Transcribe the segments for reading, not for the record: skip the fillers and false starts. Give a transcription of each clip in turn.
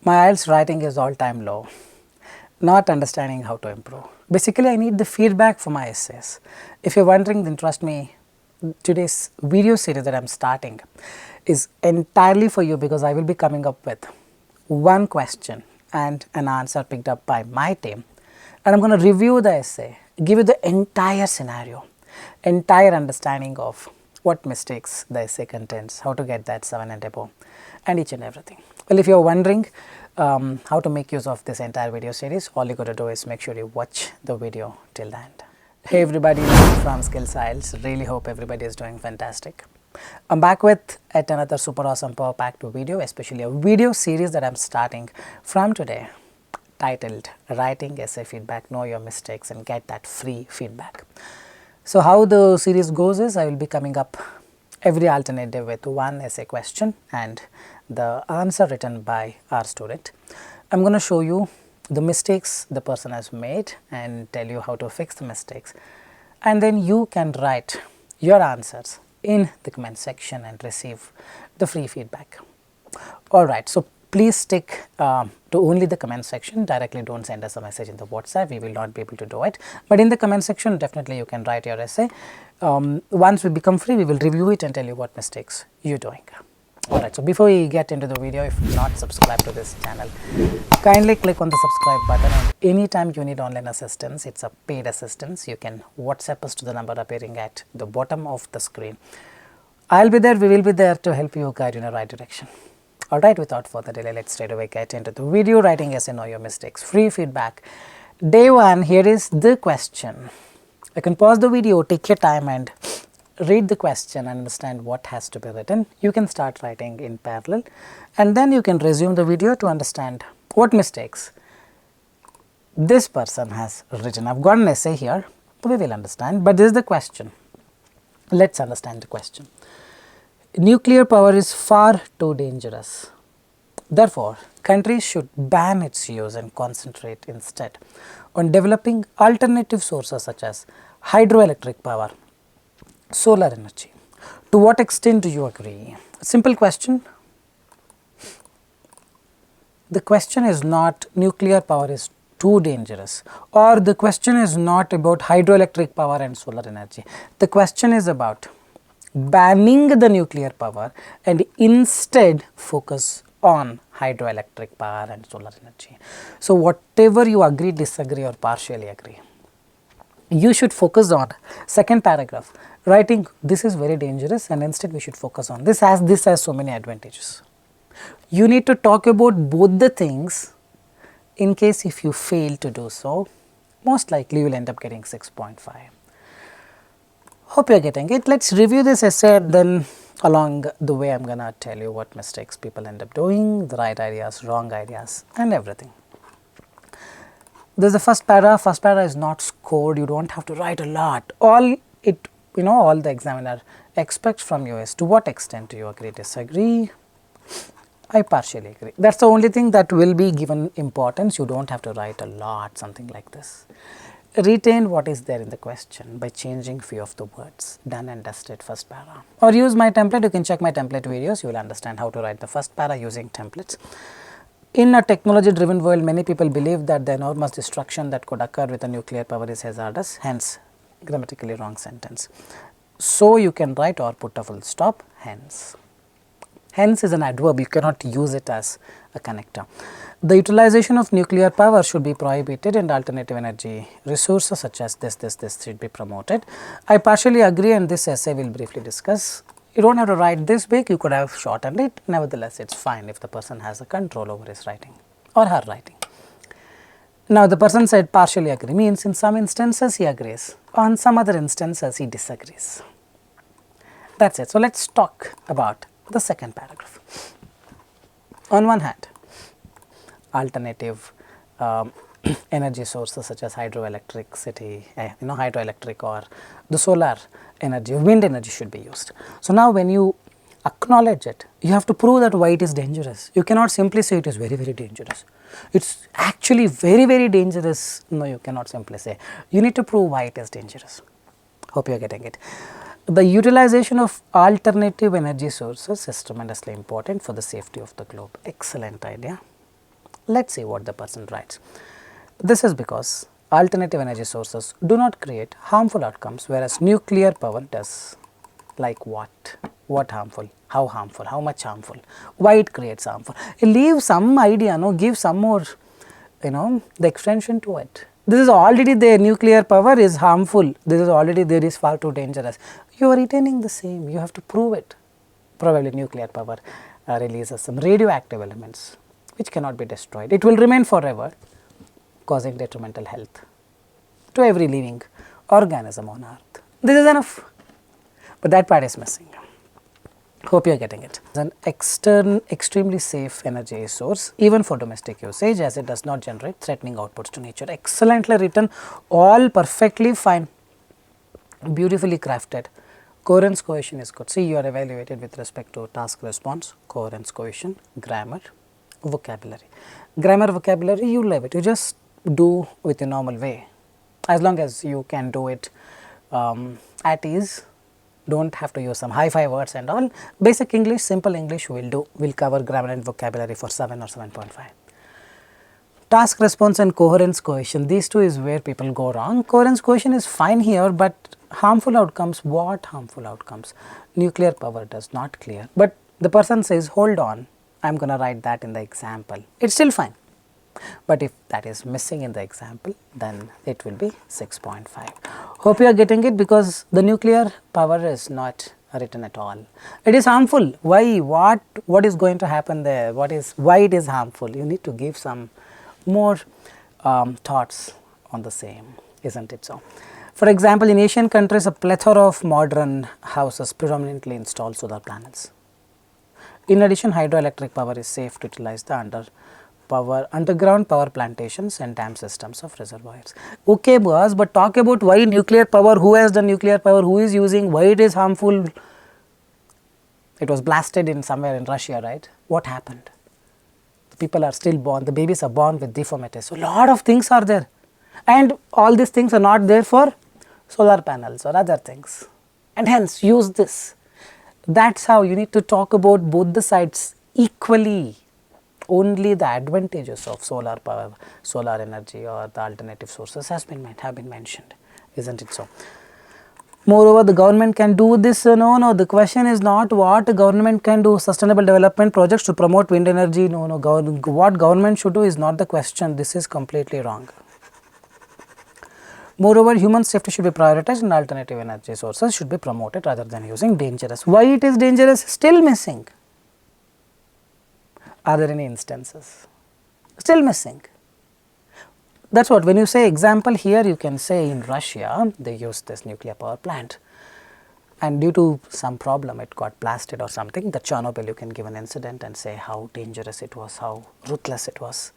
My IELTS writing is all time low, not understanding how to improve. Basically, I need the feedback for my essays. If you're wondering, then trust me, today's video series that I'm starting is entirely for you, because I will be coming up with one question and an answer picked up by my team, and I'm going to review the essay, give you the entire scenario, entire understanding of what mistakes the essay contains, how to get that 7 and above, and each and everything. Well, if you're wondering how to make use of this entire video series, all you got to do is make sure you watch the video till the end. Hey everybody, Nakul from Skills IELTS. Really hope everybody is doing fantastic. I'm back with yet another super awesome power packed video, especially a video series that I'm starting from today, titled Writing Essay Feedback, Know Your Mistakes and Get That Free Feedback. So how the series goes is, I will be coming up every alternative with one essay question and the answer written by our student. I'm going to show you the mistakes the person has made and tell you how to fix the mistakes, and then you can write your answers in the comment section and receive the free feedback. Alright, so please stick to only the comment section. Directly don't send us a message in the WhatsApp, we will not be able to do it, but in the comment section definitely you can write your essay. Once we become free, we will review it and tell you what mistakes you're doing. Alright, so before we get into the video, if you're not subscribed to this channel, kindly click on the subscribe button, and anytime you need online assistance, it's a paid assistance, you can WhatsApp us to the number appearing at the bottom of the screen. I'll be there, we will be there to help you, guide you in the right direction. Alright, without further delay, let's straight away get into the video. Writing essay, know your mistakes, free feedback. Day 1, here is the question. You can pause the video, take your time and read the question and understand what has to be written. You can start writing in parallel and then you can resume the video to understand what mistakes this person has written. I've got an essay here, we will understand, but this is the question. Let's understand the question. Nuclear power is far too dangerous. Therefore, countries should ban its use and concentrate instead on developing alternative sources such as hydroelectric power, solar energy. To what extent do you agree? A simple question. The question is not nuclear power is too dangerous, or the question is not about hydroelectric power and solar energy. The question is about banning the nuclear power and instead focus on hydroelectric power and solar energy. So, whatever you agree, disagree or partially agree, you should focus on second paragraph, writing this is very dangerous and instead we should focus on this has so many advantages. You need to talk about both the things. In case if you fail to do so, most likely you will end up getting 6.5. Hope you are getting it. Let's review this essay, then along the way I am going to tell you what mistakes people end up doing, the right ideas, wrong ideas and everything. This is the first para. First para is not scored, you do not have to write a lot. All the examiner expects from you is to what extent do you agree, disagree. I partially agree. That is the only thing that will be given importance. You do not have to write a lot, something like this. Retain what is there in the question by changing few of the words. Done and dusted first para. Or use my template. You can check my template videos. You will understand how to write the first para using templates. In a technology driven world, many people believe that the enormous destruction that could occur with a nuclear power is hazardous, hence grammatically wrong sentence. So, you can write or put a full stop, hence. Hence is an adverb, you cannot use it as a connector. The utilization of nuclear power should be prohibited and alternative energy resources such as this should be promoted. I partially agree and this essay will briefly discuss. You do not have to write this big, you could have shortened it, nevertheless it is fine if the person has a control over his writing or her writing. Now the person said partially agree means in some instances he agrees, on some other instances he disagrees. That is it. So, let us talk about the second paragraph. On one hand, alternative energy sources such as hydroelectric or the solar energy, wind energy should be used. So, now when you acknowledge it, you have to prove that why it is dangerous. You cannot simply say it is very, very dangerous. It is actually very, very dangerous. No, you cannot simply say. You need to prove why it is dangerous. Hope you are getting it. The utilization of alternative energy sources is tremendously important for the safety of the globe. Excellent idea. Let's see what the person writes. This is because alternative energy sources do not create harmful outcomes, whereas nuclear power does. Like what? What harmful? How harmful? How much harmful? Why it creates harmful? Leave some idea, no? Give some more, the extension to it. This is already there, nuclear power is harmful, this is already there, is far too dangerous. You are retaining the same, you have to prove it. Probably nuclear power releases some radioactive elements which cannot be destroyed. It will remain forever, causing detrimental health to every living organism on earth. This is enough, but that part is missing. Hope you are getting it. It is an extremely safe energy source even for domestic usage, as it does not generate threatening outputs to nature. Excellently written, all perfectly fine, beautifully crafted. Coherence cohesion is good. See, you are evaluated with respect to task response, coherence cohesion, grammar, vocabulary. Grammar, vocabulary, you leave it, you just do with a normal way. As long as you can do it at ease, do not have to use some hi-fi words and all. Basic English, simple English will do, will cover grammar and vocabulary for 7 or 7.5. Task response and coherence cohesion, these two is where people go wrong. Coherence cohesion is fine here, but harmful outcomes, what harmful outcomes? Nuclear power does not clear, but the person says, hold on, I am going to write that in the example. It is still fine, but if that is missing in the example, then it will be 6.5. Hope you are getting it, because the nuclear power is not written at all. It is harmful. Why? What is going to happen there? Why it is harmful? You need to give some more thoughts on the same, isn't it so? For example, in Asian countries, a plethora of modern houses predominantly install solar panels. In addition, hydroelectric power is safe to utilize the underground power plantations and dam systems of reservoirs. Okay boss, but talk about why nuclear power, who has done nuclear power, who is using, why it is harmful. It was blasted in somewhere in Russia, right? What happened? The people are still born, the babies are born with deformities. So, lot of things are there, and all these things are not there for solar panels or other things, and hence use this. That is how you need to talk about both the sides equally. Only the advantages of solar power, solar energy or the alternative sources have been mentioned, isn't it so? Moreover, the government can do this. No, the question is not what the government can do, sustainable development projects to promote wind energy. No, what government should do is not the question. This is completely wrong. Moreover, human safety should be prioritized and alternative energy sources should be promoted rather than using dangerous. Why it is dangerous? Still missing. Are there any instances? Still missing. That is what, when you say example here, you can say in Russia they used this nuclear power plant, and due to some problem it got blasted or something. The Chernobyl, you can give an incident and say how dangerous it was, how ruthless it was,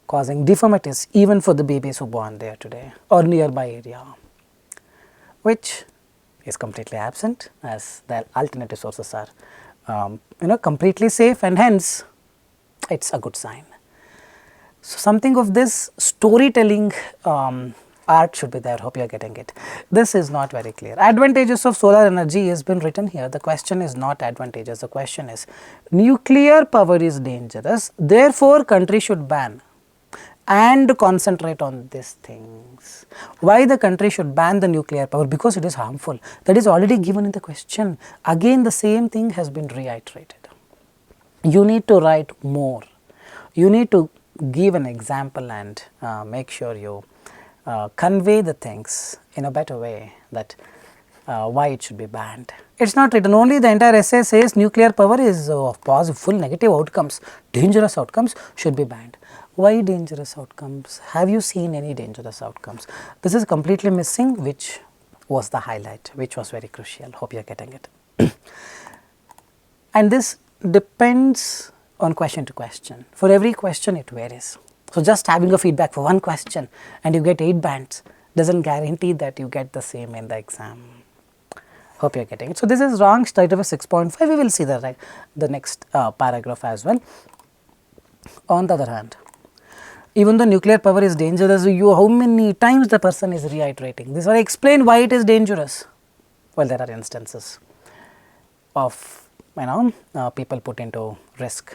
causing deformities even for the babies who born there today or nearby area, which is completely absent, as the alternative sources are completely safe, and hence it is a good sign. So, something of this storytelling art should be there. Hope you are getting it. This is not very clear. Advantages of solar energy has been written here. The question is not advantages. The question is nuclear power is dangerous. Therefore, country should ban and concentrate on these things. Why the country should ban the nuclear power? Because it is harmful. That is already given in the question. Again, the same thing has been reiterated. You need to write more. You need to give an example and make sure you convey the things in a better way, that why it should be banned. It is not written, only the entire essay says nuclear power is of positive, full negative outcomes, dangerous outcomes should be banned. Why dangerous outcomes? Have you seen any dangerous outcomes? This is completely missing, which was the highlight, which was very crucial. Hope you are getting it. And this depends on question to question. For every question it varies. So, just having a feedback for one question and you get 8 bands does not guarantee that you get the same in the exam. Hope you are getting it. So, this is wrong, straight away 6.5. We will see the next paragraph as well. On the other hand, even though nuclear power is dangerous, how many times the person is reiterating this, or explain why it is dangerous? Well, there are instances of people put into risk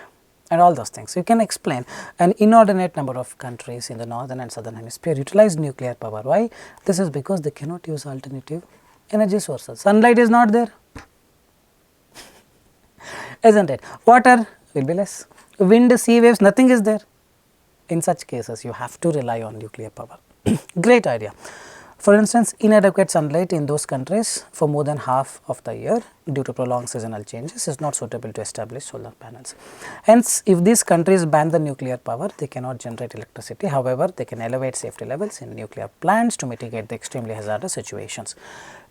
and all those things. You can explain an inordinate number of countries in the northern and southern hemisphere utilize nuclear power. Why? This is because they cannot use alternative energy sources. Sunlight is not there, isn't it? Water will be less. Wind, sea waves, nothing is there. In such cases, you have to rely on nuclear power. Great idea. For instance, inadequate sunlight in those countries for more than half of the year due to prolonged seasonal changes is not suitable to establish solar panels. Hence, if these countries ban the nuclear power, they cannot generate electricity. However, they can elevate safety levels in nuclear plants to mitigate the extremely hazardous situations.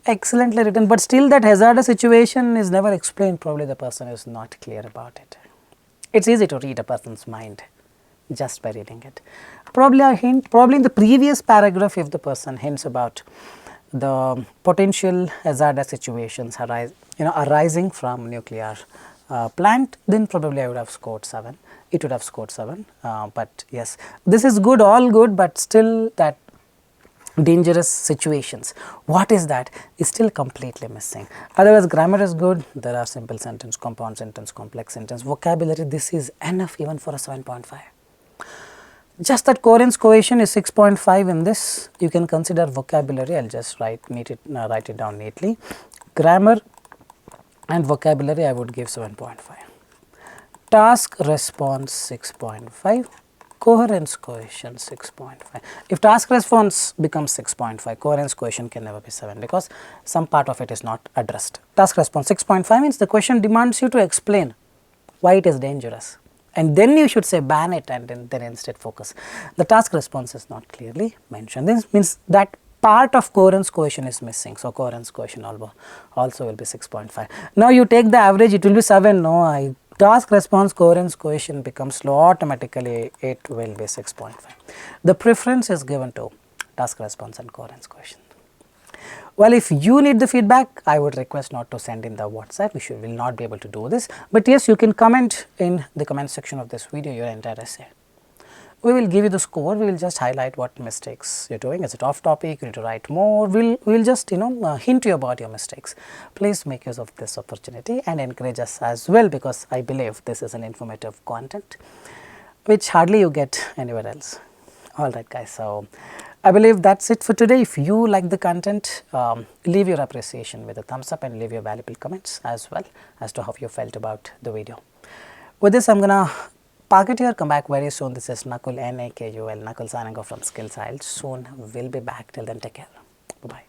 Excellently written, but still that hazardous situation is never explained. Probably the person is not clear about it. It's easy to read a person's mind just by reading it. Probably a hint, probably in the previous paragraph, if the person hints about the potential hazardous situations arising from nuclear plant, then probably I would have scored 7. It would have scored 7. But yes, this is good, all good, but still that dangerous situations, what is that, is still completely missing. Otherwise, grammar is good. There are simple sentence, compound sentence, complex sentence, vocabulary. This is enough even for a 7.5. Just that coherence coefficient is 6.5 in this. You can consider vocabulary. I will just write it down neatly. Grammar and vocabulary I would give 7.5. Task response 6.5. Coherence coefficient 6.5. If task response becomes 6.5, coherence coefficient can never be 7 because some part of it is not addressed. Task response 6.5 means the question demands you to explain why it is dangerous, and then you should say ban it and then instead focus. The task response is not clearly mentioned. This means that part of coherence coefficient is missing. So, coherence coefficient also will be 6.5. Now, you take the average, it will be 7. No, task response coherence coefficient becomes low, automatically it will be 6.5. The preference is given to task response and coherence coefficient. Well, if you need the feedback, I would request not to send in the WhatsApp. We will not be able to do this, but yes, you can comment in the comment section of this video your entire essay. We will give you the score. We will just highlight what mistakes you are doing. Is it off topic? You need to write more. We will just hint you about your mistakes. Please make use of this opportunity and encourage us as well, because I believe this is an informative content which hardly you get anywhere else. Alright guys, so I believe that's it for today. If you like the content, leave your appreciation with a thumbs up and leave your valuable comments as well as to how you felt about the video. With this, I'm gonna park it here, come back very soon. This is Nakul, Nakul, Nakul signing off from Skills IELTS. Soon we'll be back. Till then, take care. Bye-bye.